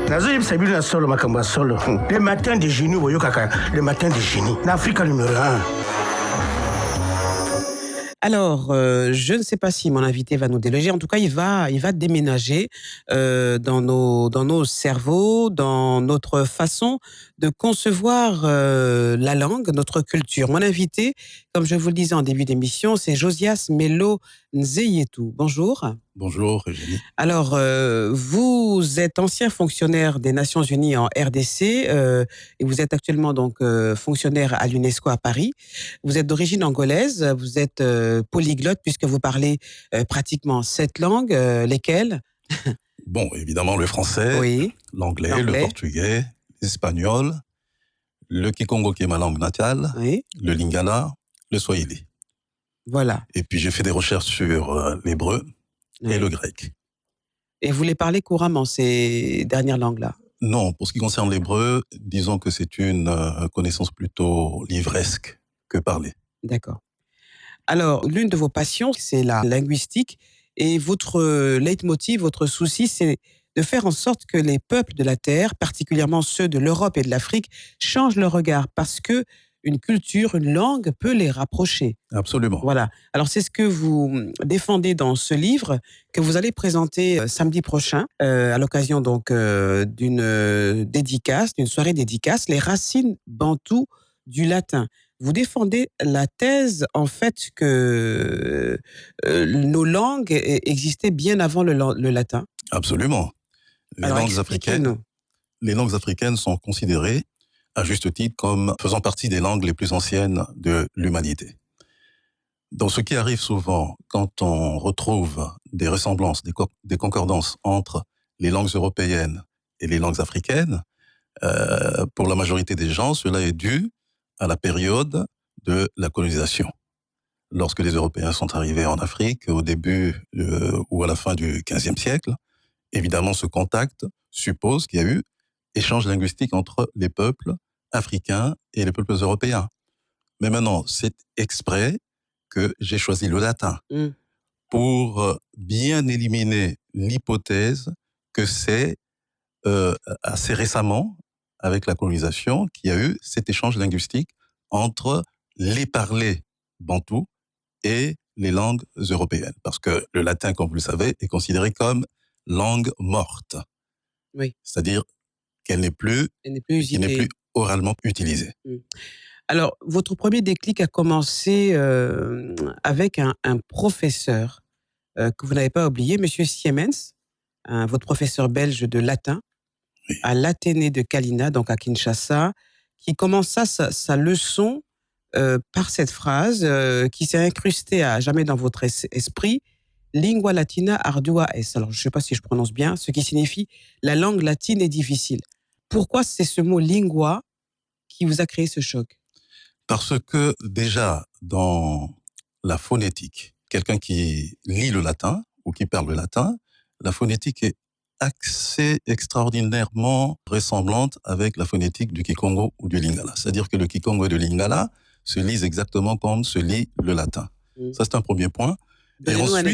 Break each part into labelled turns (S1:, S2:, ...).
S1: Nazoyeb Sabina solo makamba solo. Le matin de génie, voyons kaka. Le matin de génie. L'Afrique numéro 1.
S2: Alors, je ne sais pas si mon invité va nous déloger. En tout cas, il va déménager dans nos cerveaux, dans notre façon de concevoir la langue, notre culture. Mon invité, comme je vous le disais en début d'émission, c'est Josias Melo Nzeyetou. Bonjour.
S3: Bonjour, Eugénie.
S2: Alors, vous êtes ancien fonctionnaire des Nations Unies en RDC et vous êtes actuellement donc fonctionnaire à l'UNESCO à Paris. Vous êtes d'origine angolaise, vous êtes polyglotte puisque vous parlez pratiquement 7 langues. Lesquelles?
S3: Bon, évidemment, le français,
S2: Oui.
S3: l'anglais, le portugais, l'espagnol, le kikongo qui est ma langue natale,
S2: Oui.
S3: le lingala, le swahili.
S2: Voilà.
S3: Et puis j'ai fait des recherches sur l'hébreu et le grec.
S2: Et vous les parlez couramment, ces dernières langues-là?
S3: Non, pour ce qui concerne l'hébreu, disons que c'est une connaissance plutôt livresque que parlée.
S2: D'accord. Alors, l'une de vos passions, c'est la linguistique, et votre leitmotiv, votre souci, c'est de faire en sorte que les peuples de la Terre, particulièrement ceux de l'Europe et de l'Afrique, changent leur regard, parce que une culture, une langue peut les rapprocher.
S3: Absolument.
S2: Voilà. Alors, c'est ce que vous défendez dans ce livre que vous allez présenter samedi prochain, à l'occasion donc d'une dédicace, d'une soirée dédicace, les racines bantoues du latin. Vous défendez la thèse, en fait, que nos langues existaient bien avant le latin.
S3: Absolument. Les langues africaines sont considérées, à juste titre, comme faisant partie des langues les plus anciennes de l'humanité. Donc, ce qui arrive souvent, quand on retrouve des ressemblances, des concordances entre les langues européennes et les langues africaines, pour la majorité des gens, cela est dû à la période de la colonisation. Lorsque les Européens sont arrivés en Afrique, au début ou à la fin du XVe siècle, évidemment, ce contact suppose qu'il y a eu échange linguistique entre les peuples africains et les peuples européens. Mais maintenant, c'est exprès que j'ai choisi le latin pour bien éliminer l'hypothèse que c'est assez récemment, avec la colonisation, qu'il y a eu cet échange linguistique entre les parlers bantous et les langues européennes. Parce que le latin, comme vous le savez, est considéré comme langue morte.
S2: Oui.
S3: C'est-à-dire qu'elle n'est plus oralement utilisée.
S2: Alors, votre premier déclic a commencé avec un professeur que vous n'avez pas oublié, Monsieur Siemens, votre professeur belge de latin, à l'Athénée de Kalina, donc à Kinshasa, qui commença sa leçon par cette phrase qui s'est incrustée à jamais dans votre esprit, Lingua latina ardua est. Alors, je ne sais pas si je prononce bien, ce qui signifie la langue latine est difficile. Pourquoi c'est ce mot lingua qui vous a créé ce choc?
S3: Parce que déjà, dans la phonétique, quelqu'un qui lit le latin ou qui parle le latin, la phonétique est assez extraordinairement ressemblante avec la phonétique du kikongo ou du lingala. C'est-à-dire que le kikongo et le lingala se lisent exactement comme se lit le latin. Ça, c'est un premier point.
S2: Donnez-nous un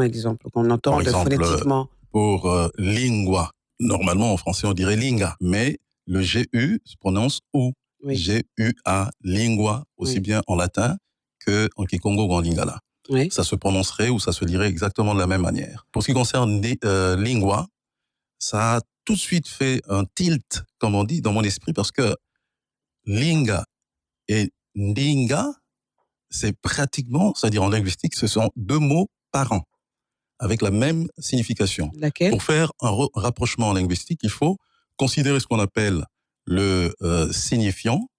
S2: exemple qu'on entend phonétiquement.
S3: Pour lingua, normalement en français on dirait linga, mais le GU se prononce OU. Oui. G-U-A, lingua, aussi bien en latin qu'en kikongo ou en lingala.
S2: Oui.
S3: Ça se prononcerait ou ça se lirait exactement de la même manière. Pour ce qui concerne lingua, ça a tout de suite fait un tilt, comme on dit, dans mon esprit, parce que linga et ndinga, c'est pratiquement, c'est-à-dire en linguistique, ce sont deux mots parents, avec la même signification.
S2: Laquelle?
S3: Pour faire un rapprochement linguistique, il faut considérer ce qu'on appelle le signifiant,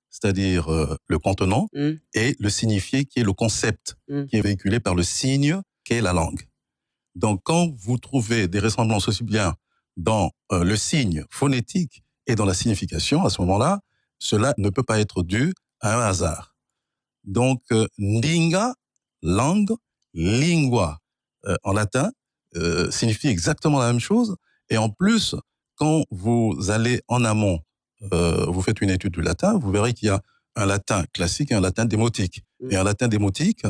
S3: c'est-à-dire le contenant, et le signifié qui est le concept, qui est véhiculé par le signe qui est la langue. Donc, quand vous trouvez des ressemblances aussi bien dans le signe phonétique et dans la signification, à ce moment-là, cela ne peut pas être dû à un hasard. Donc, ndinga, langue, lingua, en latin, signifie exactement la même chose. Et en plus, quand vous allez en amont, vous faites une étude du latin, vous verrez qu'il y a un latin classique et un latin démotique. Et un latin démotique,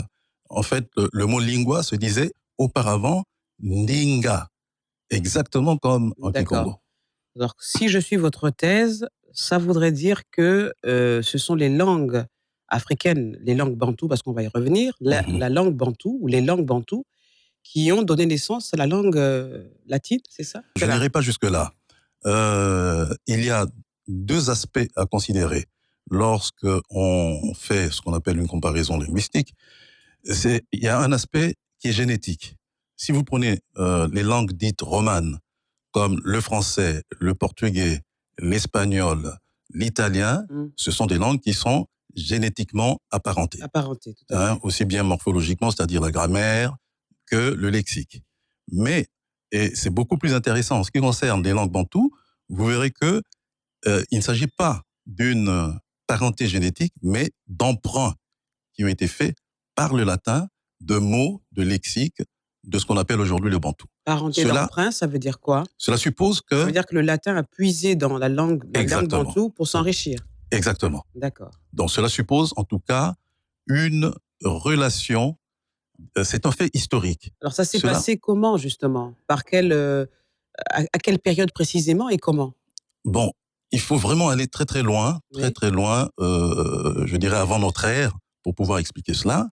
S3: en fait, le mot lingua se disait auparavant ndinga, exactement comme en kikongo.
S2: Alors, si je suis votre thèse, ça voudrait dire que ce sont les langues africaines, les langues bantoues, parce qu'on va y revenir, la langue bantoue ou les langues bantoues qui ont donné naissance à la langue latine, c'est ça?
S3: Je n'irai pas jusque-là. Il y a deux aspects à considérer lorsque on fait ce qu'on appelle une comparaison linguistique. Il y a un aspect qui est génétique. Si vous prenez les langues dites romanes, comme le français, le portugais, l'espagnol, l'italien, ce sont des langues qui sont génétiquement apparentées.
S2: Apparentées, tout à fait.
S3: Aussi bien morphologiquement, c'est-à-dire la grammaire, que le lexique. Mais, et c'est beaucoup plus intéressant, en ce qui concerne les langues bantoues, vous verrez que il ne s'agit pas d'une parenté génétique, mais d'emprunts qui ont été faits par le latin de mots, de lexique, de ce qu'on appelle aujourd'hui le bantou.
S2: Parenté d'emprunt, ça veut dire quoi?
S3: Cela suppose que...
S2: Ça veut dire que le latin a puisé dans la langue bantou pour s'enrichir.
S3: Exactement.
S2: D'accord.
S3: Donc cela suppose en tout cas une relation, c'est un fait historique.
S2: Alors ça s'est passé comment justement? Par quelle, à quelle période précisément et comment?
S3: Bon, il faut vraiment aller très très loin, très loin, je dirais avant notre ère, pour pouvoir expliquer cela.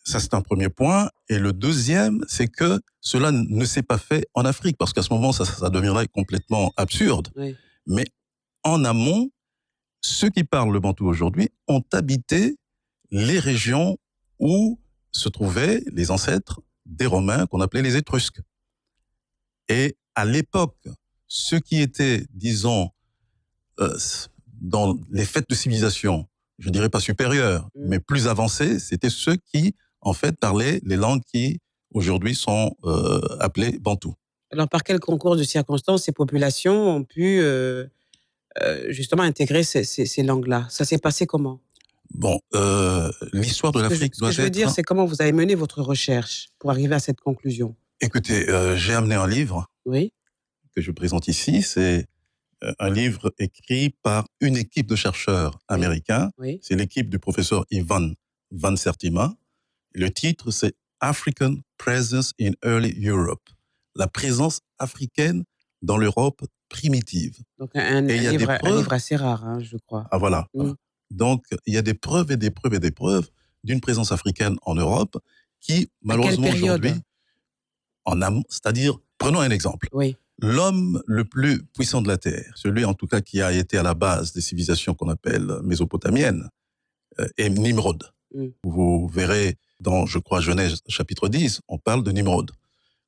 S3: Ça, c'est un premier point. Et le deuxième, c'est que cela ne s'est pas fait en Afrique, parce qu'à ce moment, ça deviendrait complètement absurde.
S2: Oui.
S3: Mais en amont, ceux qui parlent le bantou aujourd'hui ont habité les régions où se trouvaient les ancêtres des Romains, qu'on appelait les Étrusques. Et à l'époque, ceux qui étaient, disons, dans les fêtes de civilisation, je dirais pas supérieurs, mais plus avancés, c'était ceux qui, en fait, parlaient les langues qui, aujourd'hui, sont appelées bantoues.
S2: Alors, par quel concours de circonstances ces populations ont pu justement intégrer ces langues-là? Ça s'est passé comment?
S3: Bon, l'histoire de l'Afrique doit être...
S2: Ce que je veux dire, c'est comment vous avez mené votre recherche pour arriver à cette conclusion?
S3: Écoutez, j'ai amené un livre que je présente ici. C'est un livre écrit par une équipe de chercheurs américains. C'est l'équipe du professeur Ivan Van Sertima. Le titre, c'est African Presence in Early Europe. La présence africaine dans l'Europe primitive.
S2: Donc un livre assez rare, hein, je crois.
S3: Ah voilà. Donc il y a des preuves et des preuves et des preuves d'une présence africaine en Europe qui, malheureusement aujourd'hui, c'est-à-dire, prenons un exemple. L'homme le plus puissant de la Terre, celui en tout cas qui a été à la base des civilisations qu'on appelle mésopotamiennes, est Nimrod. Vous verrez dans, je crois, Genèse chapitre 10, on parle de Nimrod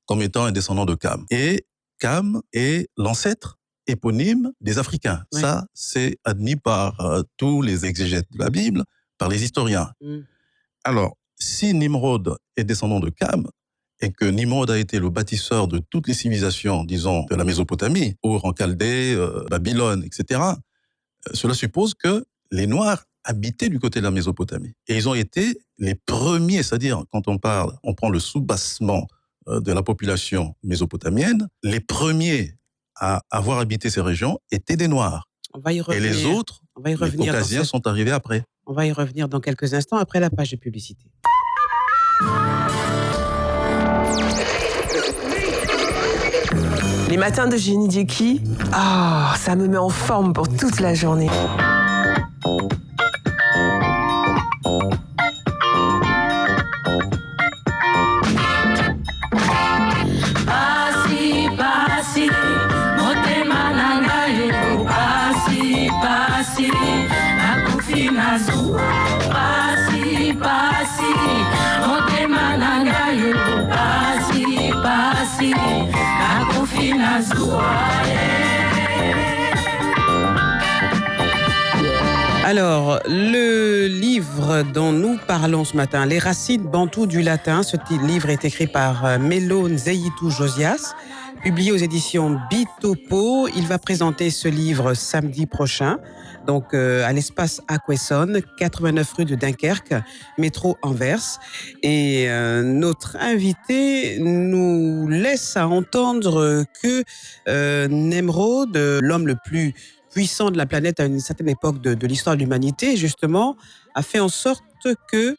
S3: comme étant un descendant de Cam. Et Cam est l'ancêtre éponyme des Africains. Ça, c'est admis par tous les exégètes de la Bible, par les historiens. Alors, si Nimrod est descendant de Cam, et que Nimrod a été le bâtisseur de toutes les civilisations, disons, de la Mésopotamie, Our en Chaldée, Babylone, etc., cela suppose que les Noirs habitaient du côté de la Mésopotamie. Et ils ont été les premiers, c'est-à-dire, quand on prend le soubassement de la population mésopotamienne, les premiers à avoir habité ces régions étaient des Noirs.
S2: On va y revenir.
S3: Et les autres, les Caucasiens, sont arrivés après.
S2: On va y revenir dans quelques instants, après la page de publicité.
S4: Les matins de Génie Dieki, ça me met en forme pour toute la journée.
S2: Alors, le livre dont nous parlons ce matin, Les racines bantoues du latin, ce livre est écrit par Melo Nzeyitou Josias, publié aux éditions Bitopo. Il va présenter ce livre samedi prochain, donc à l'espace Aquesson, 89 rue de Dunkerque, métro Anvers. Et notre invité nous laisse à entendre que Nemrod, l'homme le plus puissant de la planète à une certaine époque de l'histoire de l'humanité, justement, a fait en sorte que